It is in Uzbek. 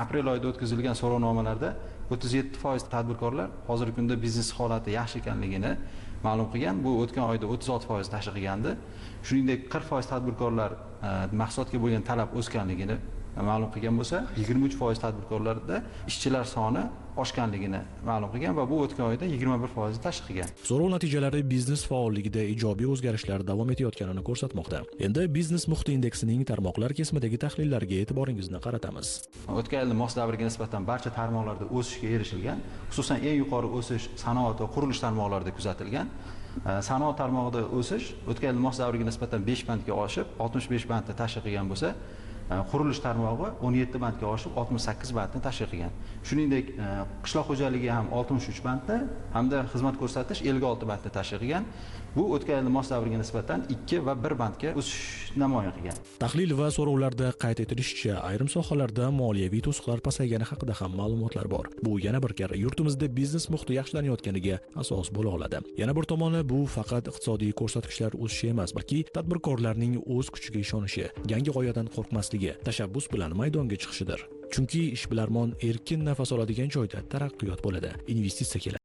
Aprel oyida o'tkazilgan so'rovnomalarda 37% tadbirkorlar hozirgi kunda biznes holati yaxshi ekanligini ma'lum qilgan. Bu o'tgan oyda 36% tashkil qilgandi. Shuningdek, 40% tadbirkorlar mahsulotga bo'lgan talab o'sganligini ma'lum qilgan bo'lsa, 23% tadbirkorlarda ishchilar soni oshganligini ma'lum qilgan va bu o'tgan oyda 21% tashkil qilgan. So'rov natijalari biznes faolligida ijobiy o'zgarishlar davom etayotganini ko'rsatmoqda. Endi biznes muhiti indeksining tarmoqlar kesimidagi tahlillariga e'tiboringizni qaratamiz. O'tgan yilning mos davriga nisbatan barcha tarmoqlarda o'sishga erishilgan. Xususan eng yuqori o'sish sanoat va qurilish tarmoqlarida kuzatilgan. Sanoat tarmog'ida o'sish o'tgan yil mos davriga nisbatan 5 bandga oshib, 65 bandni tashkil qilgan bo'lsa, qurilish tarmog'i 17 bandga oshib 68 bandni tashkil qilgan. Shuningdek, qishloq xo'jaligi ham 63 bandni hamda xizmat ko'rsatish 56 bandni tashkil qilgan. Bu o'tgan yil mos davriga nisbatan 2 va 1 bandga o'sish namoyon qilgan. Tahlil va so'rovlarda qayd etilishicha, ayrim sohalarda moliyaviy to'siqlar pasaygani haqida ham ma'lumotlar bor. Bu yana bir karra yurtimizda biznes muhiti yaxshilanayotganiga asos bo'la oladi. Yana bir tomoni, bu faqat iqtisodiy ko'rsatkichlar o'sishi emas, balki tadbirkorlarning o'z kuchiga ishonishi, yangi g'oyadan qo'rqmasligi, tashabbus bilan maydonga chiqishidir. Chunki ishbilarmon erkin nafas oladigan joyda taraqqiyot bo'ladi, investitsiya keladi.